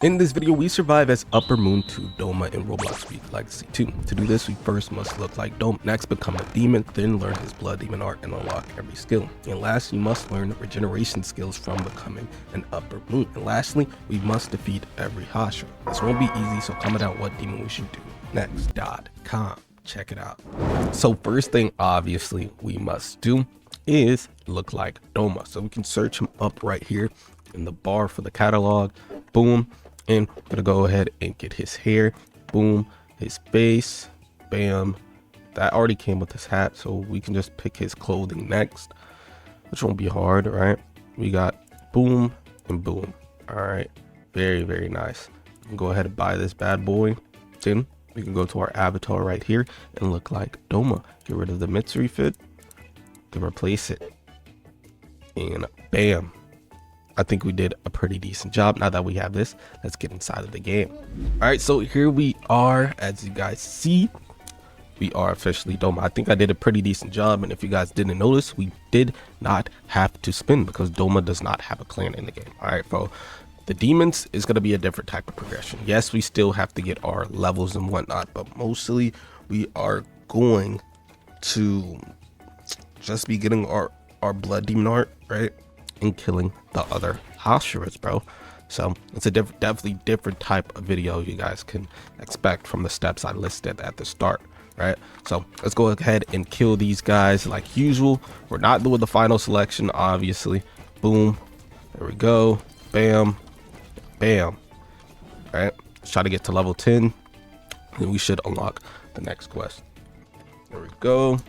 In this video, we survive as Upper Moon 2 Doma in Roblox Week Legacy 2. To do this, we first must look like Doma, next become a demon, then learn his blood demon art and unlock every skill. And last, you must learn regeneration skills from becoming an Upper Moon. And lastly, we must defeat every Hashira. This won't be easy, so comment out what demon we should do next.com. Check it out. So first thing, obviously, we must do is look like Doma. So we can search him up right here in the bar for the catalog. Boom. And we're gonna go ahead and get his hair, boom, his face, bam. That already came with his hat, so we can just pick his clothing next, which won't be hard, right? We got boom and boom. All right, very, very nice. We can go ahead and buy this bad boy. Then we can go to our avatar right here and look like Doma. Get rid of the Mitsuri fit, then replace it, and bam. I think we did a pretty decent job. Now that we have this, let's get inside of the game. All right, so here we are. As you guys see, we are officially Doma. I think I did a pretty decent job, and if you guys didn't notice, we did not have to spin because Doma does not have a clan in the game. All right, so the demons is going to be a different type of progression. Yes, we still have to get our levels and whatnot, but mostly we are going to just be getting our blood demon art, right, and killing the other Hashiras, bro. So it's a definitely different type of video you guys can expect from the steps I listed at the start, right? So let's go ahead and kill these guys like usual. We're not doing the final selection, obviously. Boom, there we go, bam, bam. All right, let's try to get to level 10 and we should unlock the next quest. There we go.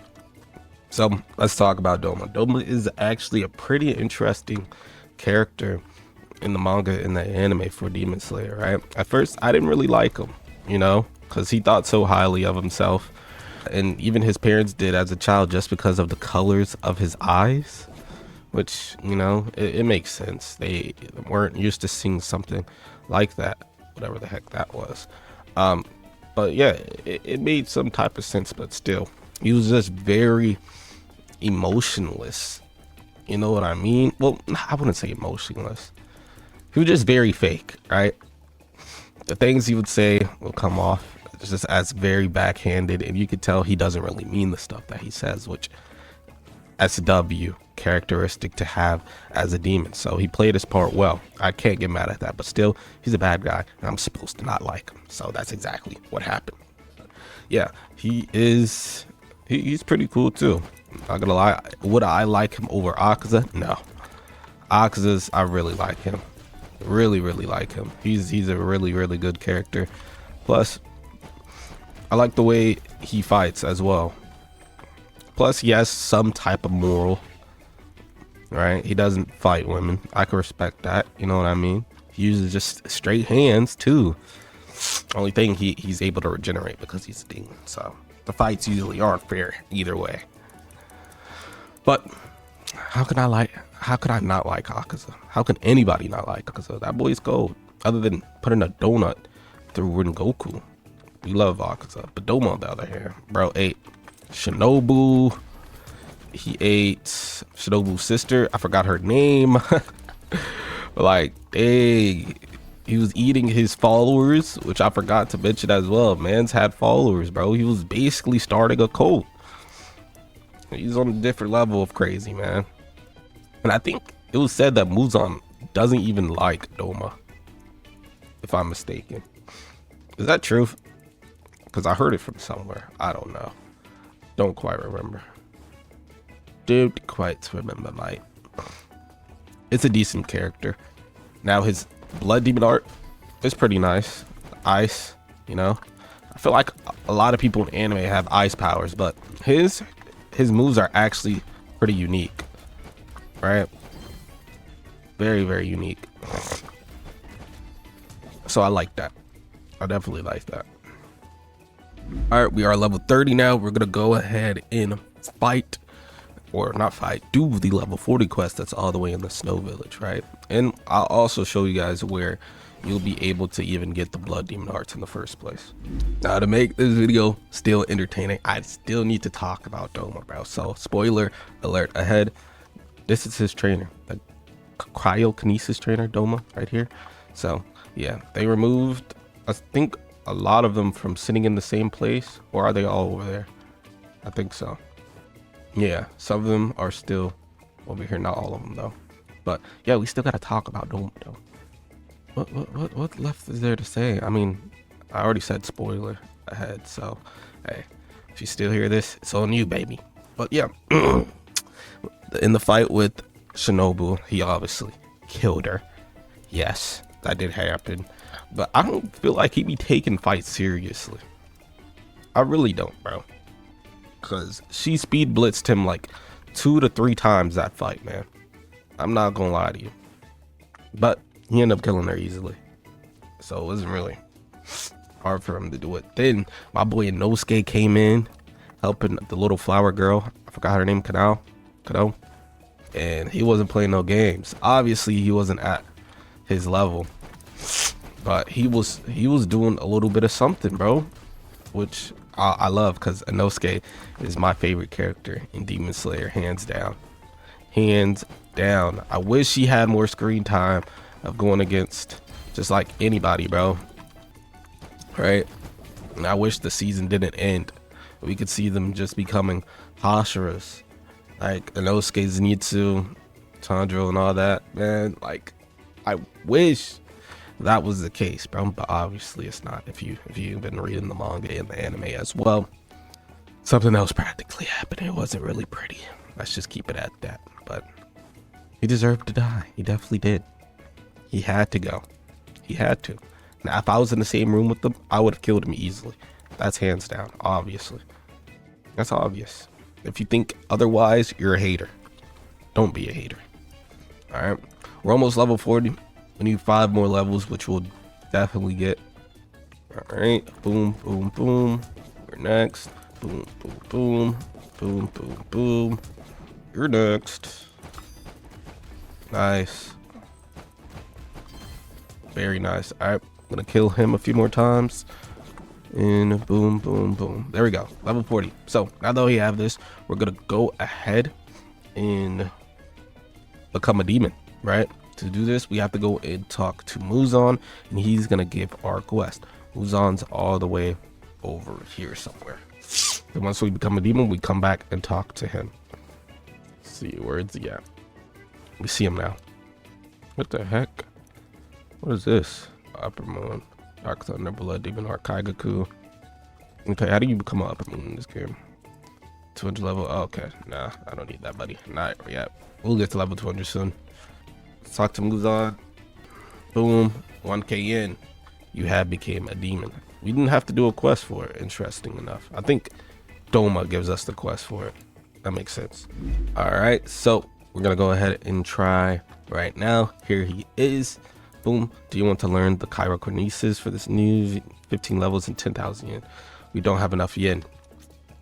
So let's talk about Doma. Doma is actually a pretty interesting character in the manga and the anime for Demon Slayer, right? At first, I didn't really like him, you know, because he thought so highly of himself. And even his parents did as a child just because of the colors of his eyes, which, you know, it makes sense. They weren't used to seeing something like that, whatever the heck that was. But yeah, it made some type of sense, but still, he was just very emotionless, you know what I mean? Well, I wouldn't say emotionless. He was just very fake, right? The things he would say will come off just as very backhanded, and you could tell he doesn't really mean the stuff that he says, which SW characteristic to have as a demon. So he played his part well. I can't get mad at that, but still, he's a bad guy and I'm supposed to not like him. So that's exactly what happened. Yeah, he's pretty cool too. Not gonna lie, would I like him over Akaza? No. Akaza's, I really like him. Really like him. He's a really good character. Plus, I like the way he fights as well. Plus, he has some type of moral, right? He doesn't fight women. I can respect that. You know what I mean? He uses just straight hands too. Only thing, he's able to regenerate because he's a demon. So the fights usually aren't fair either way. But how could I not like Akaza? How can anybody not like Akaza? That boy's gold. Other than putting a donut through Rengoku, we love Akaza. But Doma, on the other hand, bro, ate Shinobu. He ate Shinobu's sister. I forgot her name. Like, dang, he was eating his followers, which I forgot to mention as well. Man's had followers, bro. He was basically starting a cult. He's on a different level of crazy, man. And I think it was said that Muzan doesn't even like Doma, if I'm mistaken. Is that true? Because I heard it from somewhere. I don't know. Don't quite remember. Don't quite remember, mate. It's a decent character. Now his blood demon art is pretty nice. Ice, you know. I feel like a lot of people in anime have ice powers, but his moves are actually pretty unique, right? Very unique. So I like that. I definitely like that. All right, we are level 30 now. We're gonna go ahead and fight, or not fight, do the level 40 quest that's all the way in the snow village, right? And I'll also show you guys where you'll be able to even get the blood demon arts in the first place. Now, to make this video still entertaining, I still need to talk about Doma, bro. So spoiler alert ahead. This is his trainer, the cryokinesis trainer, Doma, right here. So Yeah, they removed, I think, a lot of them from sitting in the same place, or are they all over there? I think so. Yeah, some of them are still over here, not all of them though. But yeah, we still gotta talk about Doma though. What left is there to say? I mean, I already said spoiler ahead, so hey, if you still hear this, it's on you, baby. But yeah, in the fight with Shinobu, he obviously killed her. Yes, that did happen, but I don't feel like he be taking fights seriously. I really don't, bro. Cause she speed blitzed him like 2 to 3 times that fight, man. I'm not gonna lie to you, but he ended up killing her easily, so it wasn't really hard for him to do it. Then my boy Inosuke came in, helping the little flower girl. I forgot her name, Kado, and he wasn't playing no games. Obviously, he wasn't at his level, but he was doing a little bit of something, bro, which I love, because Inosuke is my favorite character in Demon Slayer, hands down. Hands down. I wish he had more screen time of going against just like anybody, bro. Right? And I wish the season didn't end. We could see them just becoming Hashiras, like Inosuke, Zenitsu, Tanjiro, and all that, man. Like, I wish that was the case, bro, but obviously it's not. If you've been reading the manga and the anime as well, something else practically happened. It wasn't really pretty. Let's just keep it at that. But he deserved to die. He definitely did. He had to go. He had to. Now, if I was in the same room with them, I would have killed him easily. That's hands down, obviously. That's obvious. If you think otherwise, you're a hater. Don't be a hater. All right, we're almost level 40. We need 5 more levels, which we'll definitely get. All right, boom, boom, boom. You're next. Boom, boom, boom, boom, boom, boom. You're next. Nice. Very nice. All right, I'm gonna kill him a few more times. And boom, boom, boom. There we go. Level 40. So now that we have this, we're gonna go ahead and become a demon, right? To do this, we have to go and talk to Muzan, and he's gonna give our quest. Muzan's all the way over here somewhere. And once we become a demon, we come back and talk to him. Let's see, where's he at? We see him now. What the heck? What is this? Upper Moon, Dark Thunder, Blood Demon Heart, Kaigaku. Okay, how do you become an Upper Moon in this game? 200 level. Oh, okay, nah, I don't need that, buddy. Not yet. We'll get to level 200 soon. Let's talk to Muzan. Boom, 1k in. You have became a demon. We didn't have to do a quest for it, interesting enough. I think Doma gives us the quest for it. That makes sense. All right, so we're gonna go ahead and try right now. Here he is. Boom. Do you want to learn the cryokinesis for this new 15 levels and 10,000 yen? We don't have enough yen.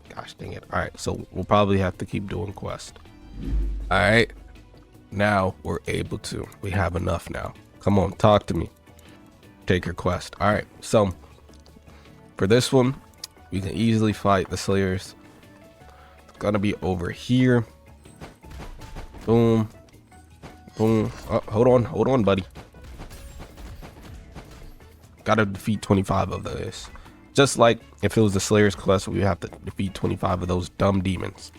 Gosh dang it. All right, so we'll probably have to keep doing quest. All right, now we're able to. We have enough now. Come on, talk to me. Take your quest. All right, so for this one, we can easily fight the Slayers. It's gonna be over here. Boom, boom. Oh, hold on, buddy. Gotta defeat 25 of this. Just like if it was the Slayer's quest, we have to defeat 25 of those dumb demons.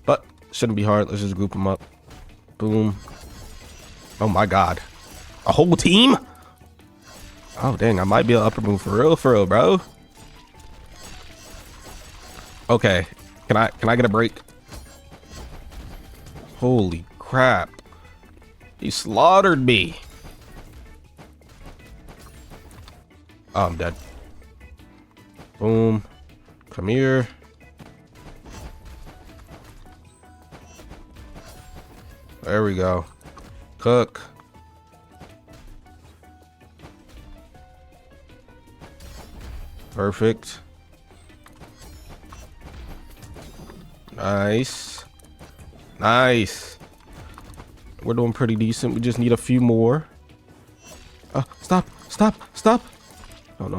But shouldn't be hard. Let's just group them up. Boom. Oh my god. A whole team? Oh dang, I might be an upper moon for real, bro. Okay. Can I get a break? Holy crap. He slaughtered me. Oh, I'm dead. Boom. Come here. There we go. Cook. Perfect. Nice. Nice. We're doing pretty decent. We just need a few more. Stop. Stop. Stop. No.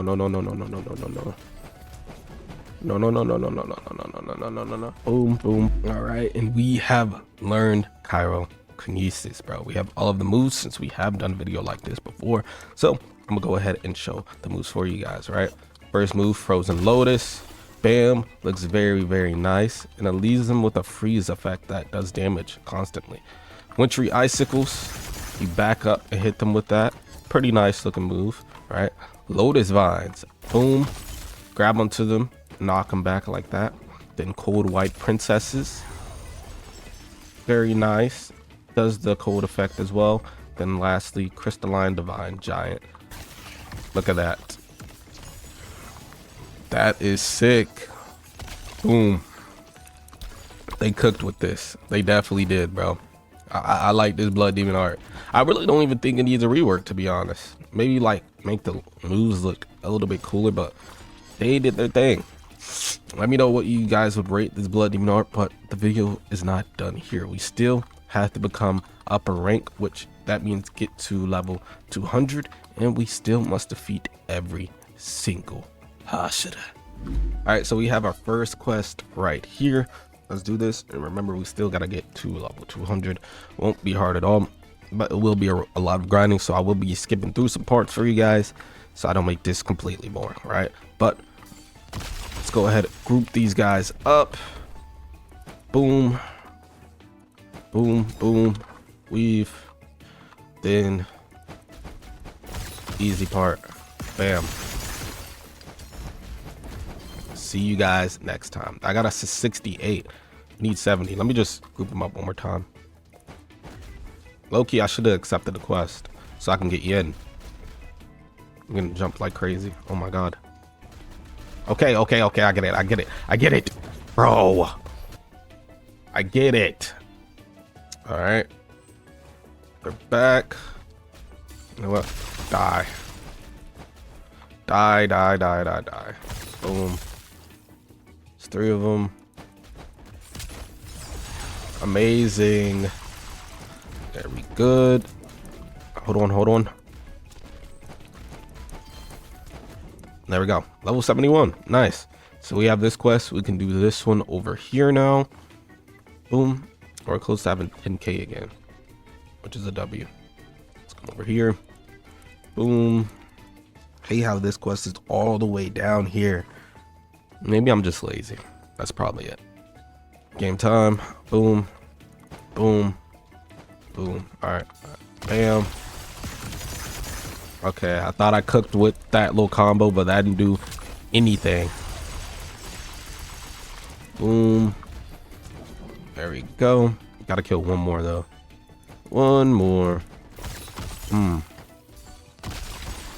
Boom, boom. All right, and we have learned cryokinesis, bro. We have all of the moves since we have done a video like this before. So I'm gonna go ahead and show the moves for you guys, right? First move, Frozen Lotus. Bam, looks very, very nice. And it leaves them with a freeze effect that does damage constantly. Wintry Icicles, you back up and hit them with that. Pretty nice looking move, right? Lotus Vines, boom, grab onto them, knock them back like that. Then Cold White Princesses, very nice, does the cold effect as well. Then lastly, Crystalline Divine Giant. Look at that. That is sick. Boom. They cooked with this. They definitely did, bro. I like this Blood Demon art. I really don't even think it needs a rework, to be honest. Maybe like make the moves look a little bit cooler, but they did their thing. Let me know what you guys would rate this Blood Demon art, but the video is not done here. We still have to become upper rank, which that means get to level 200, and we still must defeat every single Hashira. All right, so we have our first quest right here. Let's do this. And remember, we still gotta get to level 200. Won't be hard at all, but it will be a lot of grinding, so I will be skipping through some parts for you guys so I don't make this completely boring, right? But let's go ahead and group these guys up. Boom, boom, boom, weave. Then easy part, bam. See you guys next time. I got us to 68. Need 70. Let me just group them up one more time. Low-key, I should have accepted the quest so I can get you in. I'm gonna jump like crazy. Oh my god. Okay, okay, okay. I get it. I get it. I get it, bro. I get it. All right. They're back. You know what? Die. Die, die, die, die, die. Boom. 3 of them. Amazing. Very good. Hold on, hold on. There we go. Level 71. Nice. So we have this quest. We can do this one over here now. Boom. We're close to having 10k again, which is a W. Let's come over here. Boom. Hey, how this quest is all the way down here. Maybe I'm just lazy. That's probably it. Game time. Boom. Boom. Boom. All right. Bam. Okay, I thought I cooked with that little combo, but that didn't do anything. Boom. There we go. Gotta kill one more, though. One more.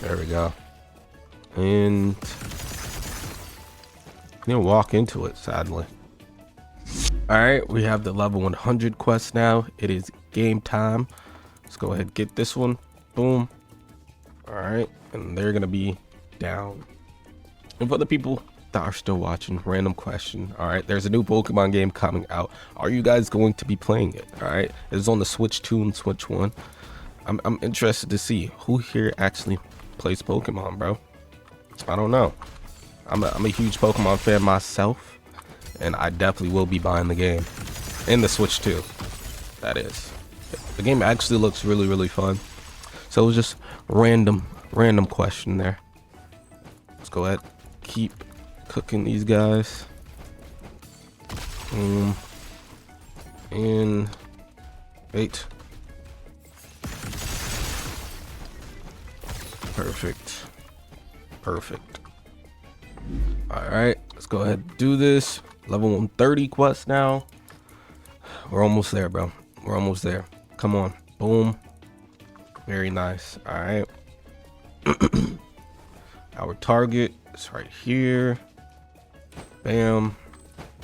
There we go. And you walk into it, sadly. All right, we have the level 100 quest now. It is game time. Let's go ahead and get this one. Boom. All right, and they're gonna be down. And for the people that are still watching, random question. All right, there's a new Pokemon game coming out. Are you guys going to be playing it? All right, it's on the Switch 2 and Switch 1. I'm interested to see who here actually plays Pokemon, bro. I don't know. I'm a huge Pokemon fan myself, and I definitely will be buying the game. And the Switch too, that is. The game actually looks really, really fun. So it was just random question there. Let's go ahead, keep cooking these guys. And wait. Perfect. Perfect. All right, let's go ahead and do this. Level 130 quest now. We're almost there, bro. We're almost there. Come on. Boom. Very nice. All right. Our target is right here. Bam.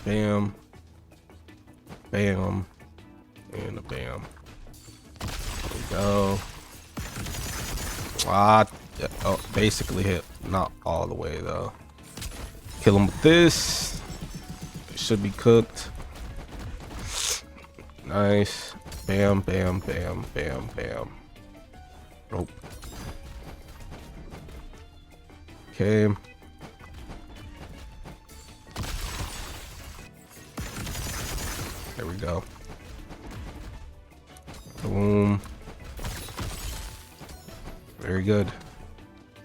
Bam. Bam. And a bam. There we go. Oh, basically hit. Not all the way, though. Kill him with this. It should be cooked. Nice. Bam, bam, bam, bam, bam. Nope. Okay. There we go. Boom. Very good.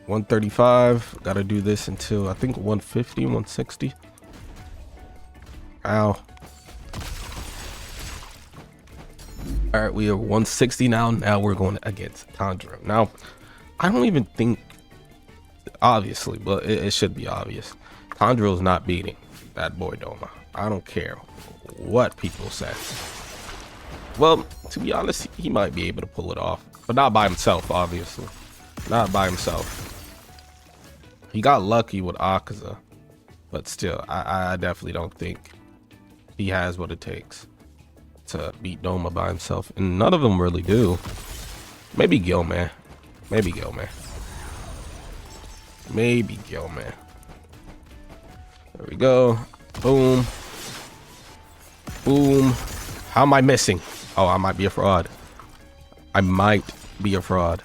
135. Gotta do this until I think 150, 160. Ow. All right, we are 160 now. Now we're going against Tanjiro. Now, I don't even think, obviously, but it should be obvious. Tanjiro's not beating that boy Doma. I don't care what people say. Well, to be honest, he might be able to pull it off, but not by himself, obviously. Not by himself. He got lucky with Akaza, but still, I definitely don't think he has what it takes to beat Doma by himself, and none of them really do. Maybe Gilman. Maybe Gilman. Maybe Gilman. There we go. Boom. Boom. How am I missing? Oh, I might be a fraud. I might be a fraud.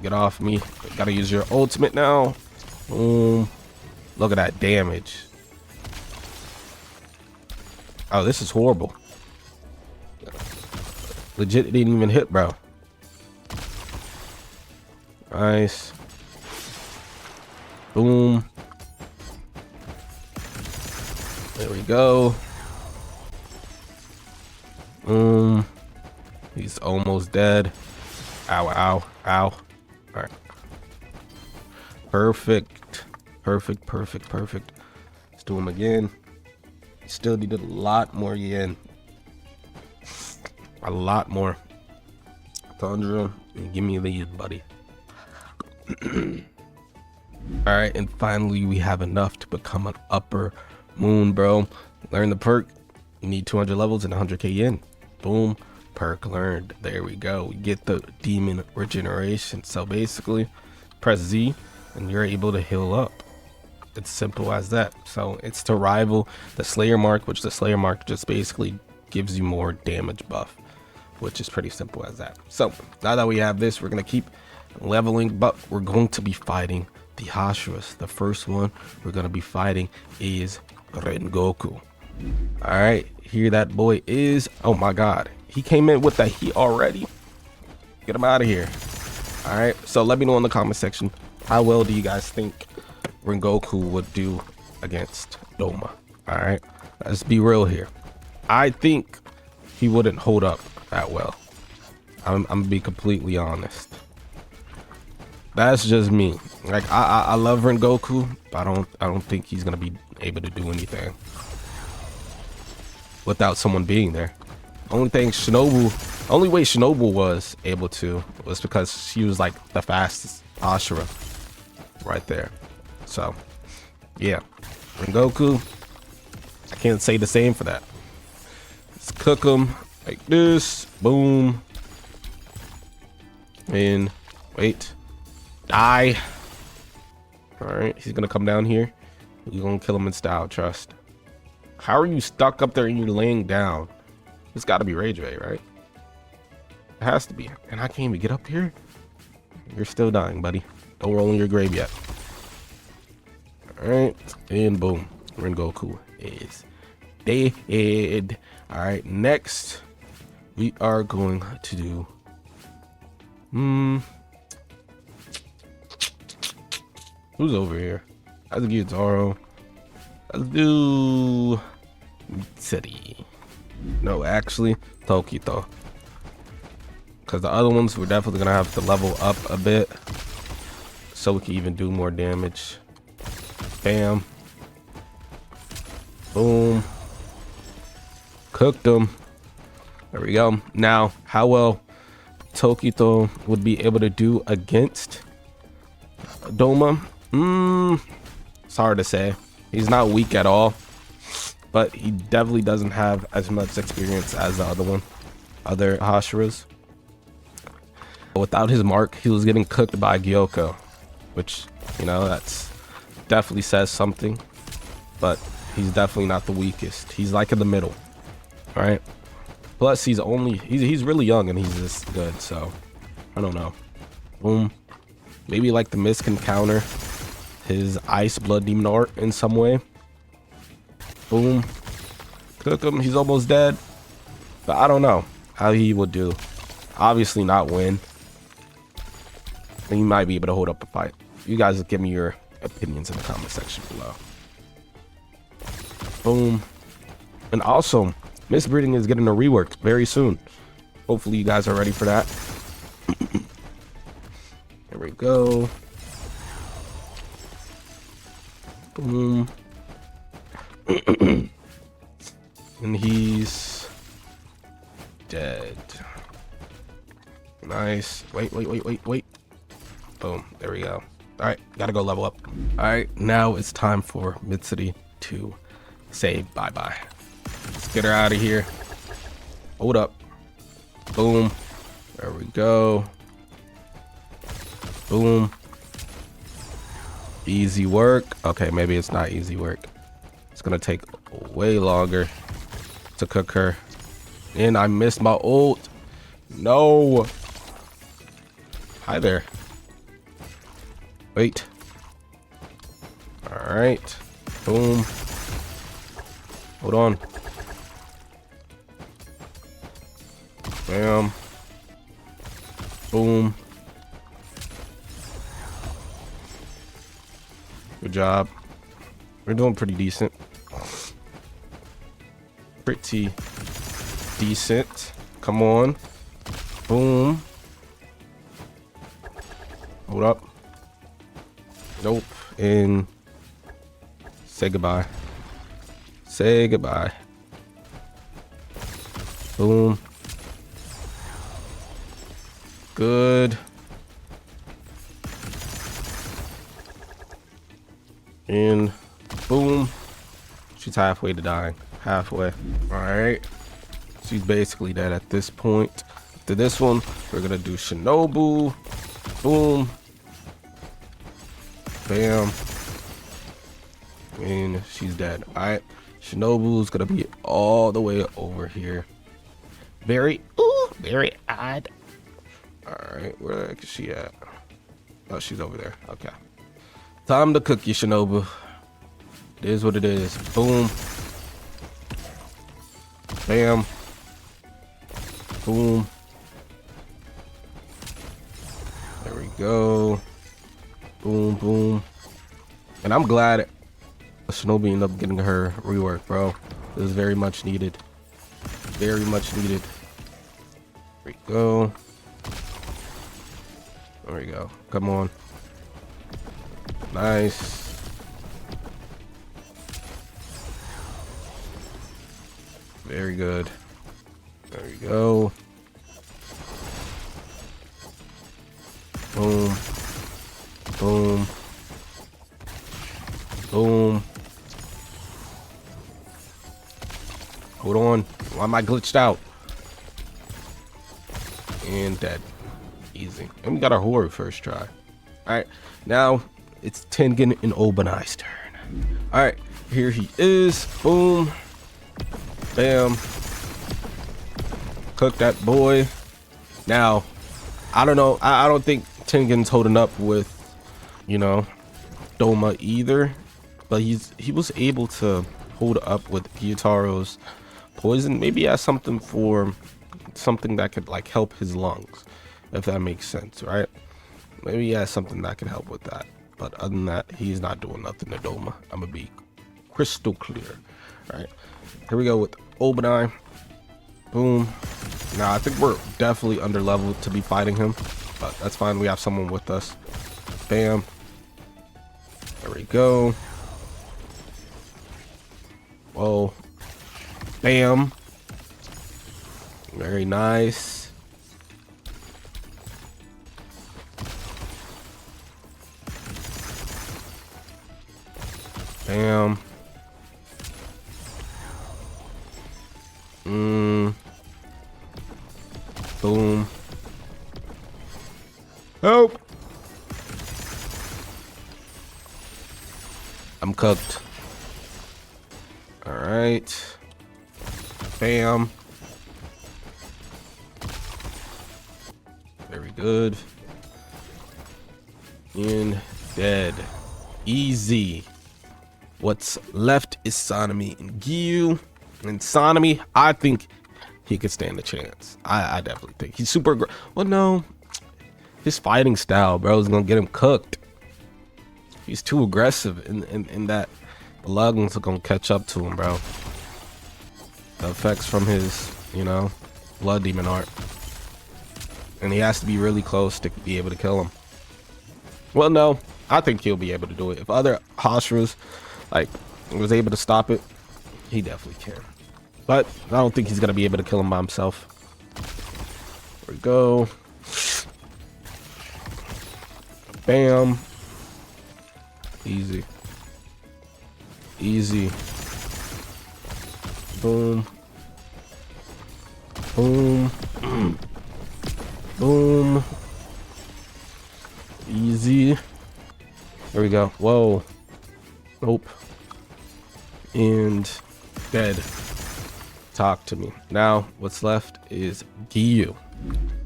Get off me. Gotta use your ultimate now. Boom. Look at that damage. Oh, this is horrible. Legit, it didn't even hit, bro. Nice. Boom. There we go. Boom. He's almost dead. Ow, ow, ow. All right. Perfect. Perfect, perfect, perfect. Let's do him again. Still needed a lot more yen. A lot more. Tanjiro, give me these, buddy. All right, and finally we have enough to become an upper moon, bro. Learn the perk. You need 200 levels and 100k yen. Boom. Perk learned. There we go. We get the demon regeneration. So basically, press Z and you're able to heal up. It's simple as that. So it's to rival the Slayer mark, which the Slayer mark just basically gives you more damage buff, which is pretty simple as that. So now that we have this, we're gonna keep leveling, but we're going to be fighting the Hashiras. The first one we're gonna be fighting is Rengoku. All right, here that boy is. Oh my god, he came in with the heat already. Get him out of here. All right, so let me know in the comment section, how well do you guys think Rengoku would do against Doma? All right, let's be real here. I think he wouldn't hold up that well. I'm gonna be completely honest. That's just me. Like I love Rengoku, but I don't think he's gonna be able to do anything without someone being there. Only way Shinobu was able to was because she was like the fastest Hashira right there. So yeah, Rengoku, I can't say the same for that. Let's cook him like this. Boom. And wait, die. All right, he's gonna come down here. We're gonna kill him in style, trust. How are you stuck up there and you're laying down? It's got to be Rage Ray, right? It has to be. And I can't even get up here. You're still dying, buddy. Don't roll in your grave yet. All right, and boom, Rengoku is dead. All right, next we are going to do who's over here? Let's get Zoro. Let's do City. No, actually Tokito, because the other ones we're definitely gonna have to level up a bit so we can even do more damage. Bam. Boom. Cooked them. There we go. Now, how well Tokito would be able to do against Doma? It's hard to say. He's not weak at all, but he definitely doesn't have as much experience as the other Hashiras. Without his mark, he was getting cooked by Gyoko, which, you know, that's definitely says something, but he's definitely not the weakest. He's like in the middle. All right. Plus he's really young and he's this good, so I don't know. Boom. Maybe like the mist can counter his ice blood demon art in some way. Boom. Cook him. He's almost dead, but I don't know how he would do. Obviously not win. he might be able to hold up a fight. You guys give me your opinions in the comment section below. Boom. And also, Misbreeding is getting a rework very soon. Hopefully you guys are ready for that. There we go. Boom. And he's dead. Nice. Wait. Boom. There we go. All right, gotta go level up. All right, now it's time for Mid-City to say bye-bye. Let's get her out of here. Hold up. Boom. There we go. Boom. Easy work. Okay, maybe it's not easy work. It's gonna take way longer to cook her. And I missed my ult. No. Hi there. Wait. All right. Boom. Hold on. Bam. Boom. Good job. We're doing pretty decent. Pretty decent. Come on. Boom. Hold up. Nope. And say goodbye. Say goodbye. Boom. Good. And boom. She's halfway to dying. Halfway. Alright. She's basically dead at this point. After this one, we're gonna do Shinobu. Boom. Bam. And she's dead. Alright. Shinobu's gonna be all the way over here. Very odd. Alright, where the heck is she at? Oh, she's over there. Okay. Time to cook you, Shinobu. It is what it is. Boom. Bam. Boom. There we go. Boom, boom. And I'm glad Shinobi ended up getting her rework, bro. It was very much needed. Very much needed. There we go. There we go. Come on. Nice. Very good. There we go. Boom. Boom. Boom. Hold on. Why am I glitched out? And dead. Easy. And we got our Horde first try. Alright. Now it's Tengen and Obanai's turn. Alright. Here he is. Boom. Bam. Cook that boy. Now, I don't know. I don't think Tengen's holding up with, you know, Doma either. But he was able to hold up with Gyutaro's poison. Maybe he has something that could like help his lungs, if that makes sense, right? Maybe he has something that can help with that. But other than that, he's not doing nothing to Doma. I'm gonna be crystal clear. All right, here we go with Obanai. Boom. Now I think we're definitely under leveled to be fighting him, but that's fine. We have someone with us. Bam. There we go. Whoa. Bam. Very nice. Bam. Boom. Help. I'm cooked. All right. Bam. Very good. And dead. Easy. What's left is Sanemi and Gyu. And Sanemi, I think he could stand a chance. I definitely think he's super well, no, his fighting style, bro, is gonna get him cooked. He's too aggressive, in that the lungs are gonna catch up to him, bro. The effects from his, you know, blood demon art, and he has to be really close to be able to kill him. Well, no, I think he'll be able to do it. If other Hashiras like was able to stop it, he definitely can. But I don't think he's gonna be able to kill him by himself. There we go. Bam. Easy. Easy. Boom. Boom. Boom. Easy. There we go. Whoa. Nope. And dead. Talk to me. Now what's left is Giyu.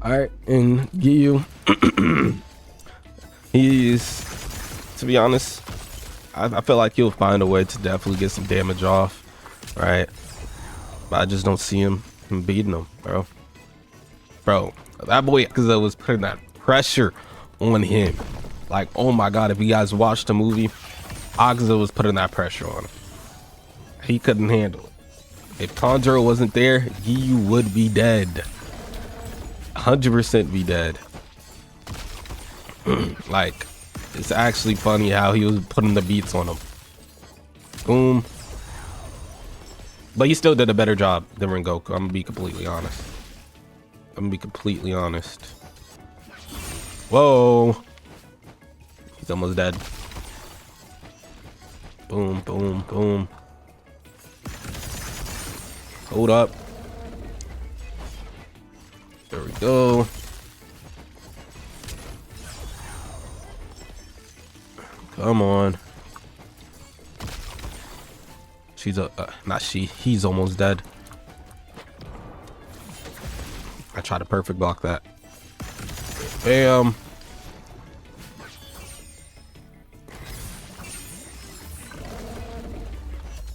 Alright, and Giyu, he's, to be honest, I feel like he'll find a way to definitely get some damage off, right? But I just don't see him beating him, bro. That boy Yakuza was putting that pressure on him. Like, oh my god, if you guys watched the movie, Yakuza was putting that pressure on him. He couldn't handle it. If Tanjiro wasn't there, Giyu would be dead. 100% be dead. Like, it's actually funny how he was putting the beats on him. Boom. But he still did a better job than Rengoku. I'm gonna be completely honest. Whoa. He's almost dead. Boom, boom, boom. Hold up. There we go. Come on. She's not she. He's almost dead. I tried to perfect block that. Bam.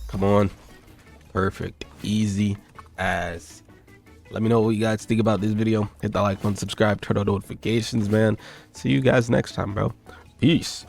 Come on. Perfect. Easy as. Let me know what you guys think about this video. Hit that like button, subscribe, turn on notifications, man. See you guys next time, bro. Peace.